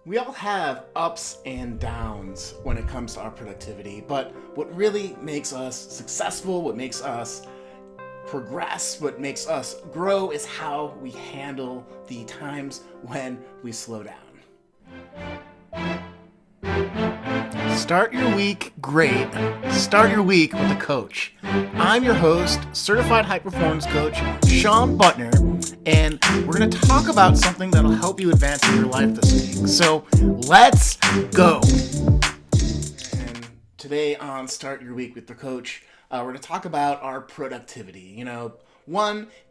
We all have ups and downs when it comes to our productivity, but what really makes us successful, what makes us progress, what makes us grow is how we handle the times when we slow down. Start your week great. Start your week with a coach. I'm your host, certified high performance coach, Sean Butner, and we're going to talk about something that'll help you advance in your life this week. So let's go. And today on Start Your Week with the Coach, we're going to talk about our productivity.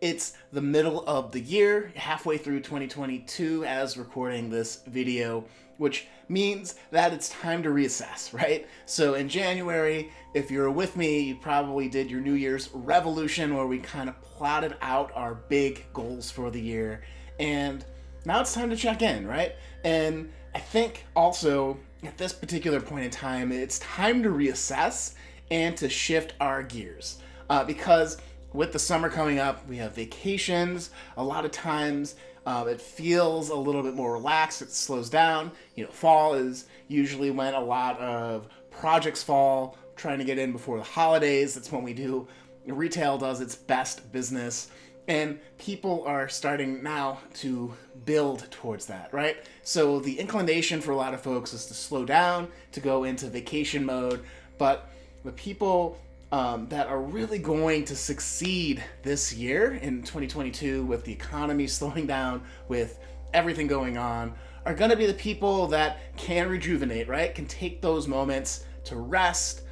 It's the middle of the year, halfway through 2022 as recording this video, which means that it's time to reassess, right? So in January, if you're with me, you probably did your New Year's revolution where we kind of plotted out our big goals for the year. And now it's time to check in, right? And I think also at this particular point in time, it's time to reassess and to shift our gears. Because with the summer coming up, we have vacations. A lot of times it feels a little bit more relaxed. It slows down. Fall is usually when a lot of projects fall, trying to get in before the holidays. That's when we do. Retail does its best business. And people are starting now to build towards that, right? So the inclination for a lot of folks is to slow down, to go into vacation mode. But the people that are really going to succeed this year in 2022 with the economy slowing down, with everything going on, are going to be the people that can rejuvenate, right? Can take those moments to rest,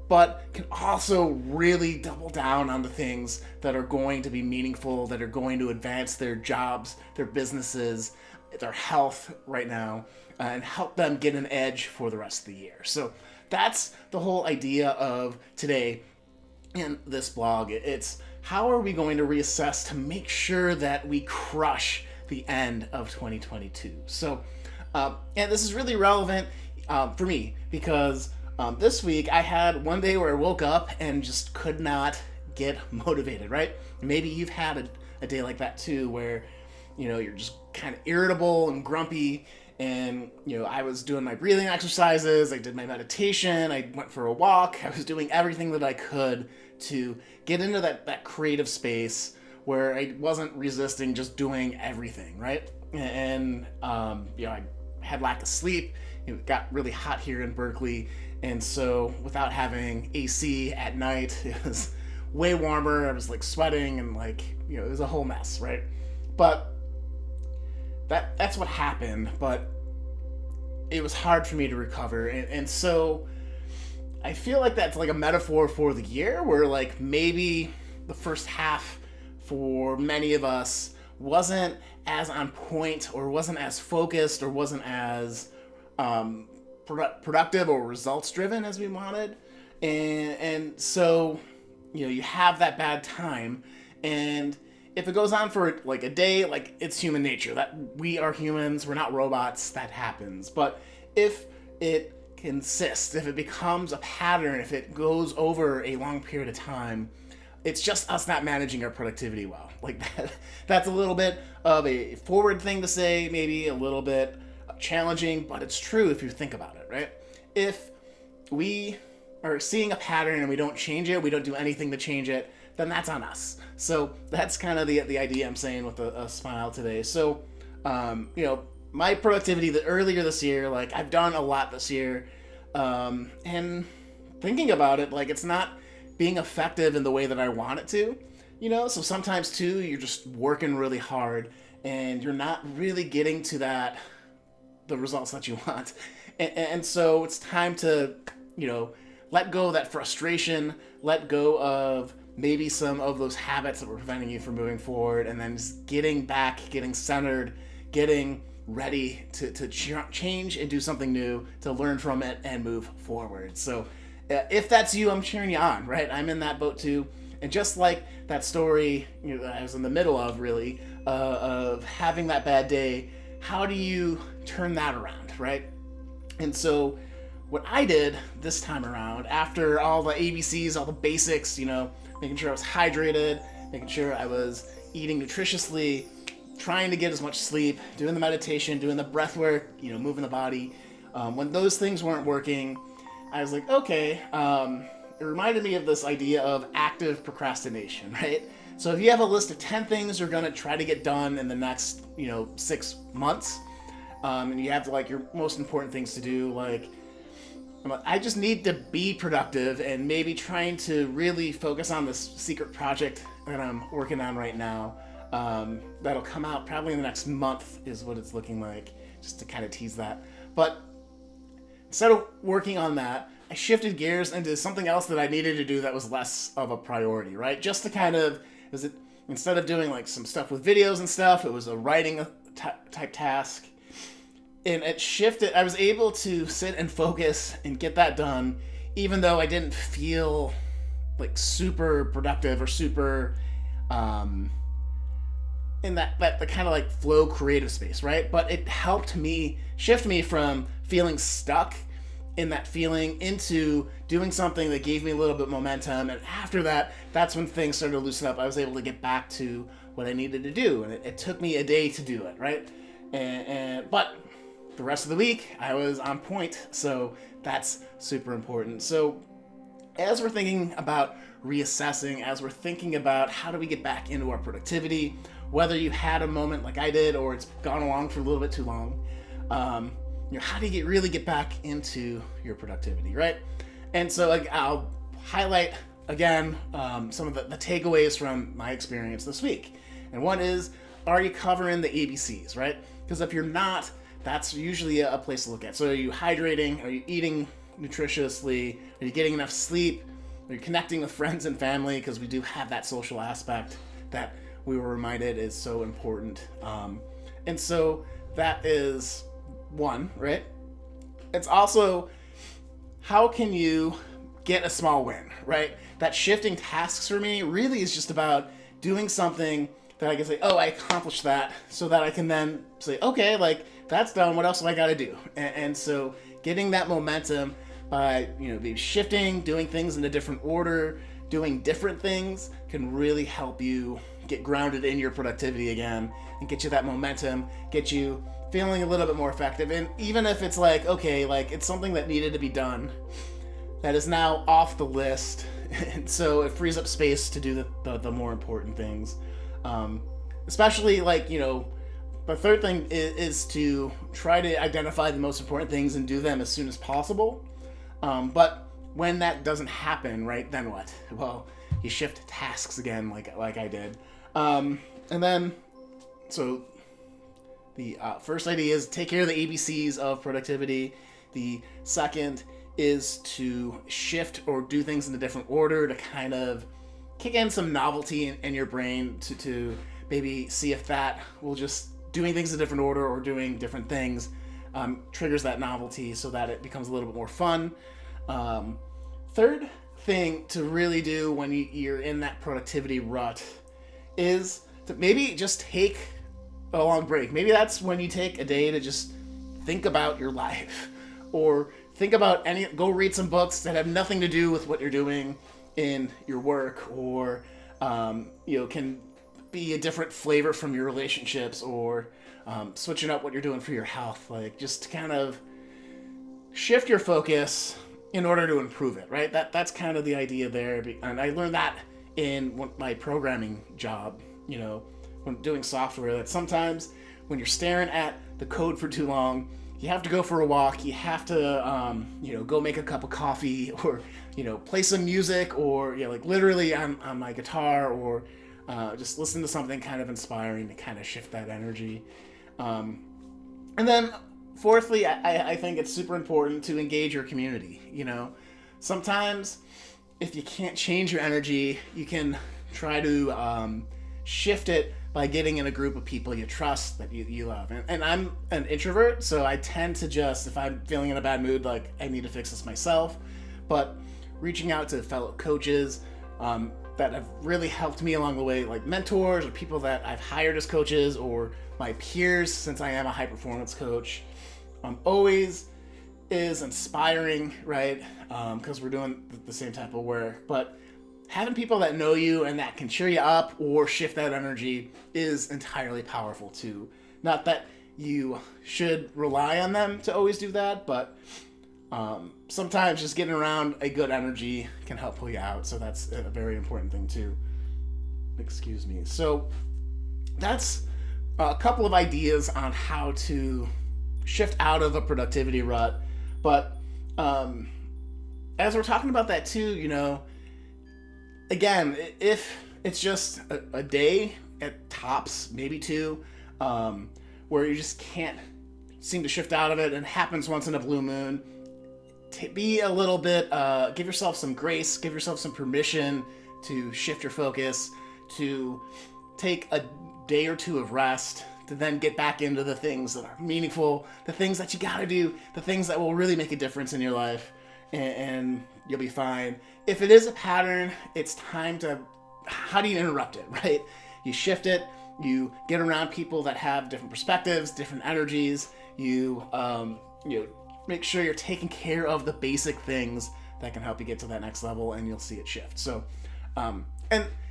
but can also really double down on the things that are going to be meaningful, that are going to advance their jobs, their businesses, their health right now, and help them get an edge for the rest of the year. So that's the whole idea of today in this blog. It's how are we going to reassess to make sure that we crush the end of 2022. So, and this is really relevant for me because this week I had one day where I woke up and just could not get motivated, right? Maybe you've had a day like that too, where, you're just kind of irritable and grumpy. And, I was doing my breathing exercises, I did my meditation, I went for a walk, I was doing everything that I could to get into that creative space where I wasn't resisting just doing everything, right? And, I had lack of sleep. It got really hot here in Berkeley. And so without having AC at night, it was way warmer. I was sweating and it was a whole mess, right? But that's what happened, but it was hard for me to recover. And so I feel like that's a metaphor for the year where maybe the first half for many of us wasn't as on point or wasn't as focused or wasn't as productive or results driven as we wanted. And so, you have that bad time, and if it goes on for a day, it's human nature. That we are humans, we're not robots, that happens. But if it consists, if it becomes a pattern, if it goes over a long period of time, it's just us not managing our productivity well. That's a little bit of a forward thing to say, maybe a little bit challenging, but it's true if you think about it, right? If we are seeing a pattern and we don't change it, we don't do anything to change it, then that's on us. So that's kind of the idea I'm saying with a smile today. So, my productivity earlier this year, I've done a lot this year, and thinking about it, it's not being effective in the way that I want it to, so sometimes too, you're just working really hard and you're not really getting to the results that you want. And so it's time to, let go of that frustration, let go of maybe some of those habits that were preventing you from moving forward, and then just getting back, getting centered, getting ready to change and do something new, to learn from it and move forward. So if that's you, I'm cheering you on, right? I'm in that boat too. And just like that story that I was in the middle of, really, of having that bad day, how do you turn that around, right? And so what I did this time around, after all the ABCs, all the basics, making sure I was hydrated, making sure I was eating nutritiously, trying to get as much sleep, doing the meditation, doing the breath work, moving the body. When those things weren't working, I was like, okay, it reminded me of this idea of active procrastination, right? So if you have a list of 10 things you're going to try to get done in the next, 6 months, and you have your most important things to do, I just need to be productive, and maybe trying to really focus on this secret project that I'm working on right now. That'll come out probably in the next month is what it's looking like, just to kind of tease that. But instead of working on that, I shifted gears into something else that I needed to do that was less of a priority, right? Just to kind of, instead of doing some stuff with videos and stuff, it was a writing type task. And it shifted. I was able to sit and focus and get that done, even though I didn't feel super productive or super in that the kind of flow creative space, right? But it helped me shift me from feeling stuck in that feeling into doing something that gave me a little bit of momentum. And after that, that's when things started to loosen up. I was able to get back to what I needed to do, and it took me a day to do it, right? But the rest of the week, I was on point, so that's super important. So as we're thinking about reassessing, as we're thinking about how do we get back into our productivity, whether you had a moment like I did or it's gone along for a little bit too long, how do you really get back into your productivity, right? And so I'll highlight again some of the takeaways from my experience this week. And one is, are you covering the ABCs, right? Because if you're not, that's usually a place to look at. So are you hydrating? Are you eating nutritiously? Are you getting enough sleep? Are you connecting with friends and family? Because we do have that social aspect that we were reminded is so important. And so that is one, right? It's also, how can you get a small win, right? That shifting tasks for me really is just about doing something that I can say, oh, I accomplished that, so that I can then say, okay, that's done. What else do I got to do? And so getting that momentum by, maybe shifting, doing things in a different order, doing different things can really help you get grounded in your productivity again and get you that momentum, get you feeling a little bit more effective. And even if it's it's something that needed to be done that is now off the list, and so it frees up space to do the more important things. Especially the third thing is to try to identify the most important things and do them as soon as possible. But when that doesn't happen, right, then what? Well, you shift tasks again, like I did. And then, so the first idea is take care of the ABCs of productivity. The second is to shift or do things in a different order to kind of kick in some novelty in your brain to maybe see if that will just doing things in a different order or doing different things triggers that novelty so that it becomes a little bit more fun. Third thing to really do when you're in that productivity rut is to maybe just take a long break. Maybe that's when you take a day to just think about your life, or think about go read some books that have nothing to do with what you're doing in your work, or can be a different flavor from your relationships, or switching up what you're doing for your health. Just to kind of shift your focus in order to improve it, right? That's kind of the idea there. And I learned that in my programming job, when doing software, that sometimes when you're staring at the code for too long, you have to go for a walk, you have to go make a cup of coffee, or play some music, or literally on my guitar, or just listen to something kind of inspiring to kind of shift that energy. And then fourthly, I think it's super important to engage your community. Sometimes if you can't change your energy, you can try to shift it by getting in a group of people you trust, that you love. And I'm an introvert, so I tend to just, if I'm feeling in a bad mood, I need to fix this myself. But reaching out to fellow coaches that have really helped me along the way, like mentors or people that I've hired as coaches, or my peers, since I am a high performance coach, always is inspiring, right? Because we're doing the same type of work. But having people that know you and that can cheer you up or shift that energy is entirely powerful too. Not that you should rely on them to always do that, but sometimes just getting around a good energy can help pull you out. So that's a very important thing too. Excuse me. So that's a couple of ideas on how to shift out of a productivity rut. But as we're talking about that too, again, if it's just a day at tops, maybe two, where you just can't seem to shift out of it, and it happens once in a blue moon, be a little bit, give yourself some grace, give yourself some permission to shift your focus, to take a day or two of rest, to then get back into the things that are meaningful, the things that you gotta do, the things that will really make a difference in your life, and you'll be fine. If it is a pattern, it's time to, how do you interrupt it, right? You shift it, you get around people that have different perspectives, different energies, you make sure you're taking care of the basic things that can help you get to that next level, and you'll see it shift. So, and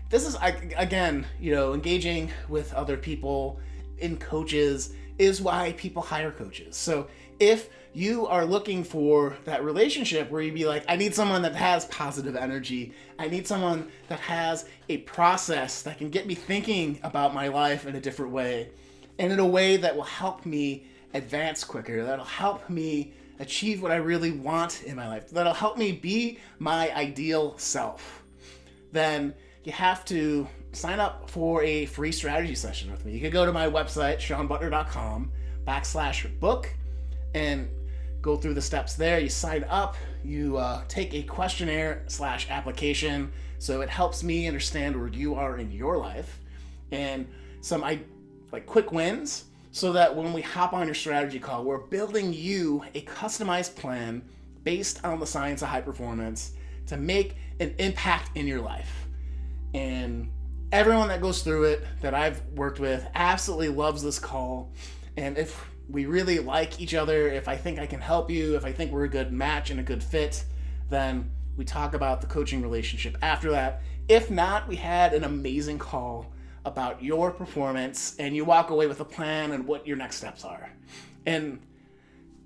this is, again, engaging with other people in coaches is why people hire coaches. So if you are looking for that relationship where you'd be like, I need someone that has positive energy, I need someone that has a process that can get me thinking about my life in a different way, and in a way that will help me advance quicker, that'll help me achieve what I really want in my life, that'll help me be my ideal self, then you have to sign up for a free strategy session with me. You can go to my website, SeanButler.com/book, and go through the steps there. You sign up, you take a questionnaire/application, so it helps me understand where you are in your life, and some quick wins, so that when we hop on your strategy call, we're building you a customized plan based on the science of high performance to make an impact in your life. And everyone that goes through it that I've worked with absolutely loves this call. And if we really like each other, if I think I can help you, if I think we're a good match and a good fit, then we talk about the coaching relationship after that. If not, we had an amazing call about your performance, and you walk away with a plan and what your next steps are. And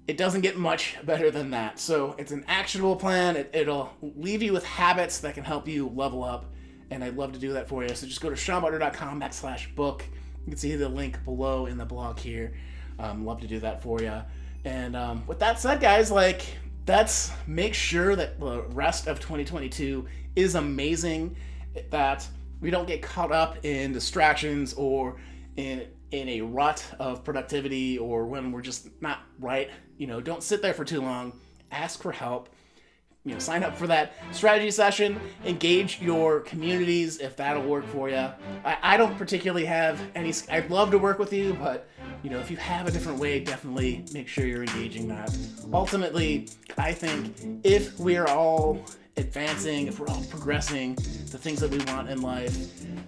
it doesn't get much better than that. So it's an actionable plan. It'll leave you with habits that can help you level up. And I'd love to do that for you. So just go to SeanButler.com/book. You can see the link below in the blog here. Love to do that for you. And with that said, guys, let's make sure that the rest of 2022 is amazing, that we don't get caught up in distractions or in a rut of productivity, or when we're just not right. Don't sit there for too long. Ask for help. Sign up for that strategy session, engage your communities if that'll work for you. I don't particularly have any, I'd love to work with you, but if you have a different way, definitely make sure you're engaging that. Ultimately, I think if we are all advancing, if we're all progressing the things that we want in life,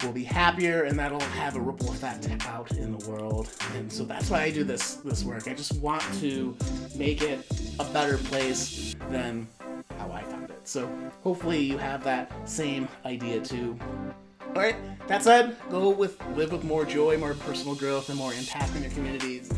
we'll be happier, and that'll have a ripple effect out in the world. And so that's why I do this work. I just want to make it a better place than how I found it. So hopefully you have that same idea too. All right, that said, live with more joy, more personal growth, and more impact in your communities.